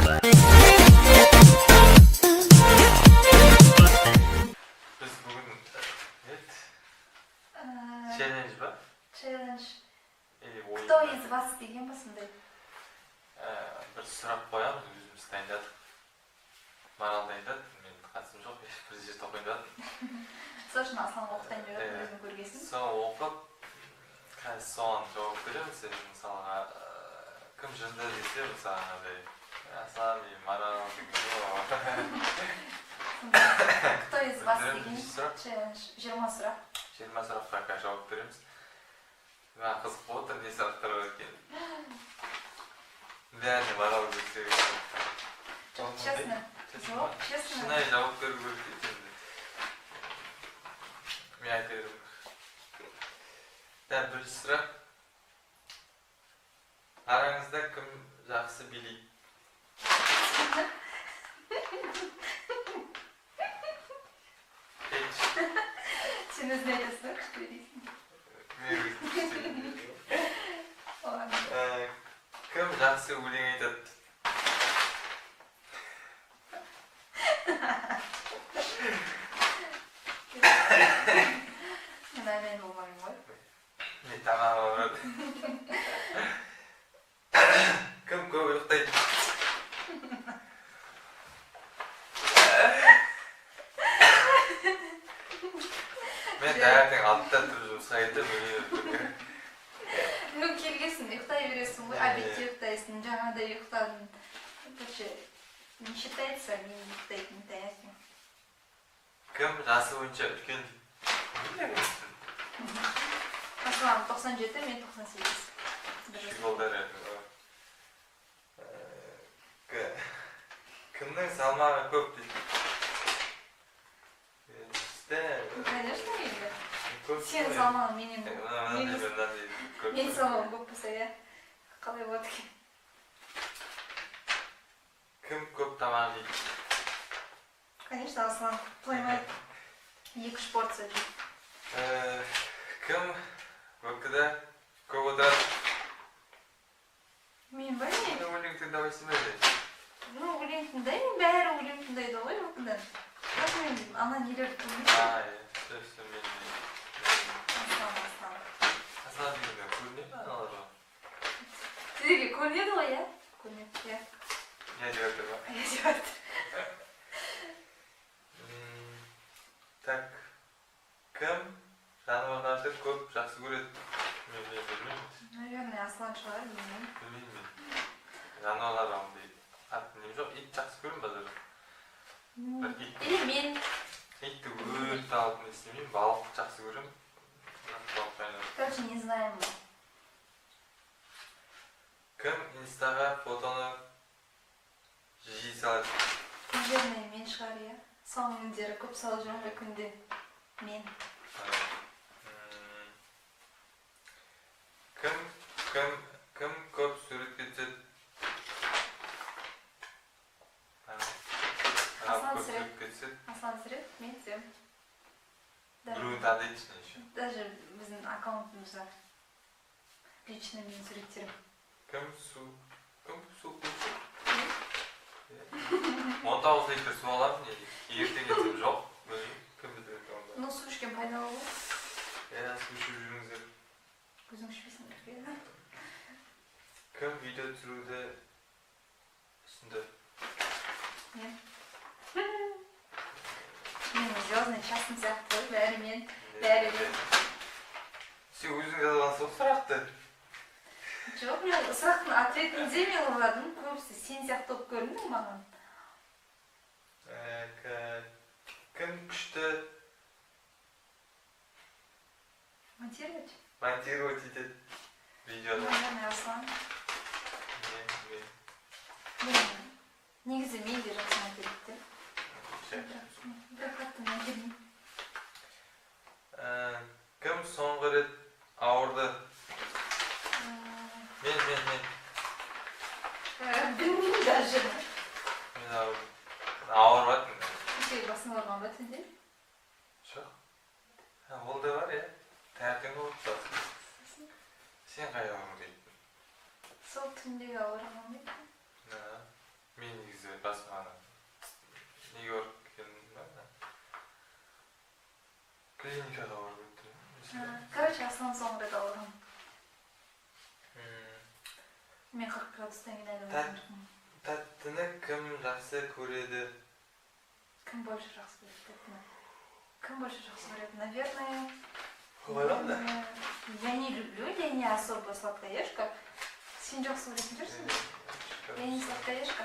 Biz bugün challenge ba? Challenge. Oyun. Кто из вас деген ба сондай? Bir сұрақ қоямыз, өзіміз дайындадық. Марал дайындады, мен қатысым жоқ, бір жерде қойындадым. Сол үшін Аслан оқытайын деп жатыр, өзің көргесін. Соң оқып, қазір соған жауап береміз. Мысалға, кім жынды десе, мысалға, андай, Аслан, мен Марал деген Кто из вас деген челлендж? 20 сұрақ. 20 сұраққа жауап береміз. Маған қызық болып отыр, не сұрақтар бар екен. Бәріне Марал десе. Честно? Жауап, честно? Шынайы жауап беру керек екен. Мен айта беремін. Бірінші сұрақ. Араңызда кім жақсы билейді? Сен өзің айтасың ба, күшті дейсің? Кім жақсы өлең айтады? Мен болмаймын ғой. Мен тамағы барады. Кім көп ұйықтайды? Мен таңертең 6-та тұрып жұмысқа кетіп, Ну, келгесін, ұйықтай бересің ғой, обедте ұйықтайсың, жаңада ұйықтадың. Короче, не считается, мен ұйықтайтын таңертең. Кім жасы бойынша үлкен? Аслан 97, мен 98. Шүколдары. Кімнің салмағы көп дейді? Конечно, енді. Сен салмағың менен көп. Мен салмағым көп болса, иә. Қалай болады екен? Кім көп тамақ жейді? Конечно, Аслан тоймайды. 2-3 порция жейді. Кім өкіді көп отырады? Мен ба не? Өлең тыңдабайсың ба? Ну, өлең тыңдаймын, бәрі өлең тыңдайды ғой өкінді. Бірақ мен ана нелерді тыңдаймын. Сөзсің мен. Аслан. Аслан дегенде көрінеді ме аналар ба? Сіздерге көрінеді ғой, иә? Көрінеді, иә. Я деп жатыр ба? Я деп жатыр. Так, кім жануарларды көп жақсы көреді? Мен білмеймін. Наверное, Аслан шығар, білмеймін. Білмеймін мен. Жануарлар ондай қатты нем жоқ. Ит жақсы көремін базар. Или мен. Итті өтті алып не істемеймін. Балық жақсы көремін. Короче, не знаем. Кім инстаға фотоны жиі салады? Наверное, мен шығар, иә. Соңғы күндері көп салып жүрмін ғой күнде. Мен. Кім көп суретке түседі? Аслан түсіреді. Аслан түсіреді, мен түсіремін. Біреуін таңдайды ішіне еще. Даже біздің аккаунтымызда лично мен суреттерім. Кім су құйды? 19 литр су аламын не? Ертең кетсем жоқ. Кім білдіреді онда? Ну, су ішкен пайдалы ғой. Су ішіп жүріңіздер. Өзің ішпейсің бе? Кім видео түсіруді ұсынды? Мен. Мен звездный частный сияқты ғой, бәрі мен. Сен өзің жазған сол сұрақты? Жоқ, мен сұрақтың ответінде мен ойладым, көбісі сен сияқты болып көріндің маған. Кім күшті монтировать етеді видеоны? Наверное, Аслан. Негізі мен де жақсы монтировать. Бір қатты монтировать. Кім соңғы рет ауырды? Мен. Білмеймін даже. Мен ауырдым. Ауырмадым. Кеше басың ауырған ба түнде? Жоқ. Ол да бар, иә. Таңертең ауырып тұрасың. Сен қай ауырдың дейді? Сол түнде ауырған ба? Мен градустан кейін айдап жатырмын. Тәттіні кім жақсы көреді? Кім больше жақсы көреді тәттіні? Кім больше жақсы көреді? Наверное, я не люблю, я не особо сладкоежка. Сен жақсы көретін жүрсің? Я не сладкоежка.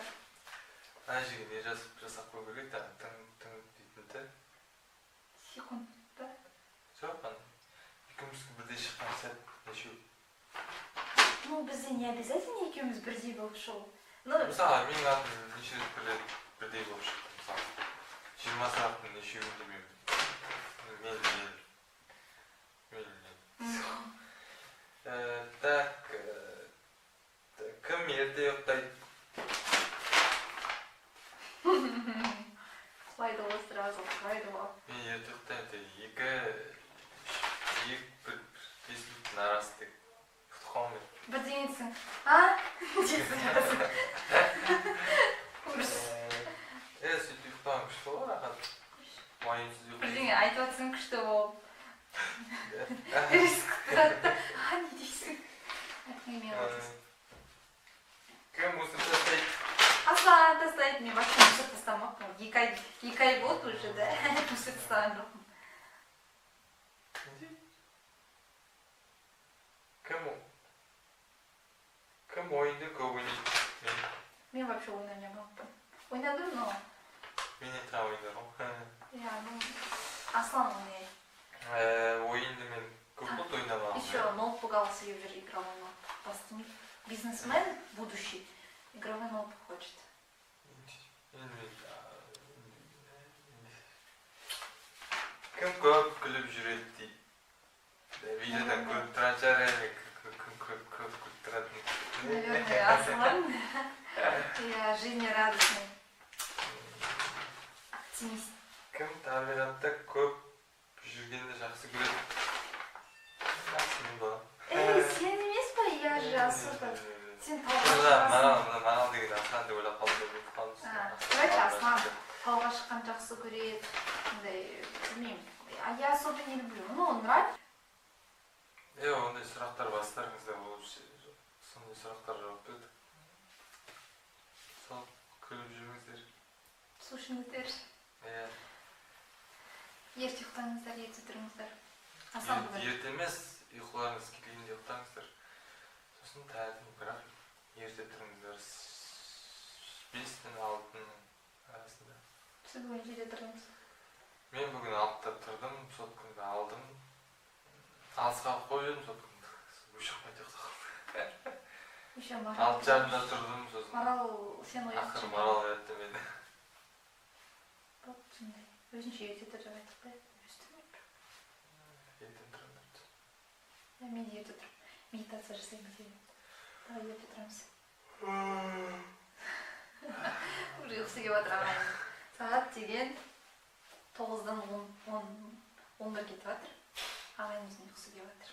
Ана жерге не жасап қою керек, тың дейтінді. Секунд ба? Жоқ, екеумізге бірдей шыққан сәт нешеу. Ну, бізде не обязательно екеуміз бірдей болып шығу. Мысалға, менің атым неше рет бірдей болып шықты. Мысалы, 20 сағаттың нешеуін демеймін. Так, кім ерте ұйықтайды? Құлайды ғой сразу, құлайды ғой. Мен ерте ұйықтаймын, екі бес минуттың арасы тек ұйықтап қалмайды. Бірдеңе десің, а? Десің сразу. Ұрыс. Сөйтіп ұйықтаған күшті ғой, рахат. Уайымсыз ұйықтайды. Бірдеңе айтып жатсың күшті болып. Риск тұратты. А, не дейсің? Айтмай отырсың. Кім мұсып тастайды? Аслан тастайды, мен вообще мұсып тастамақпын. Екі ай болды уже, да? Мұсып тастаған жоқпын. Кім ойынды көп ойнайды? Мен вообще ойнамақпын. Ойнадым, но... Мен етіра ойындар ғой. Я, ну... Аслан ойнайды. Ойынды мен көп болды ойнамағым. Еще ноутбук алса уже игровой ноутбук. Просто бизнесмен будущий игровой ноутбук хочет. Кім көп күліп жүреді дейді. Видеодан көріп тұрған шығар әлі кім көп күліп тұратын. Наверное, Аслан. Я жизнерадостный. Оптимист. Кім табиғатта көп жүргенді жақсы көреді? Жақсы ба? Сен емес па? Я же особо. Сен тауға маған деген Аслан деп ойлап қалдым. Давайте Аслан тауға шыққан жақсы көреді. Білмеймін. Я особо не люблю. Ну, он нравится. Ондай сұрақтар бастарыңызда болып сондай сұрақтар жауап берді. Сол күліп жүріңіздер. Слушаңыздар. Ерте ұйықтаңыздар, ерте тұрыңыздар. Ерте емес, ұйқыларыңыз келгенде ұйықтаңыздар. Сосын таңертең бірақ ерте тұрыңыздар. 5-тен 6-тың арасында. Сіз бүгін жерде тұрыңыз. Мен бүгін 6-та тұрдым, соткымды алдым. Алысқа қойдым, соткымды. Ұшықпайды ұйықтағым. 6:30-да тұрдым, сосын. Марал, сен оятшы. Ақыр Марал оятты мені. Болды, сондай. Өзінше ерте тұрып айттық па? Ертең тұрыңдар. Мен ерте тұрып. Медитация жасаймыз еді. Давай ерте тұрамыз. Уже ұйқысы келіп жатыр ағайын. Сағат деген 9-дан 11 кетіп жатыр. Ағайымыздың ұйқысы келіп жатыр.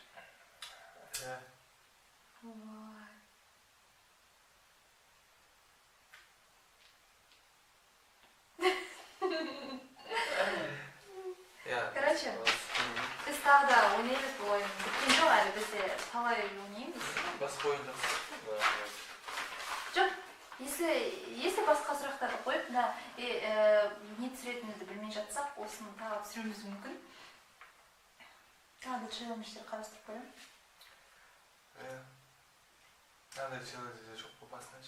Короче, біз тағы да ойнаймыз бұл ойын. Біткен жоқ әлі бізде талай ойнаймыз. Басқа ойын жақсы. Жоқ, если басқа сұрақтарды қойып, не түсіретінімізді білмей жатсақ, осыны тағы түсіруіміз мүмкін. Тағы да челлендждер қарастырып қоямын. Надо челлендждер жоқ болып басынан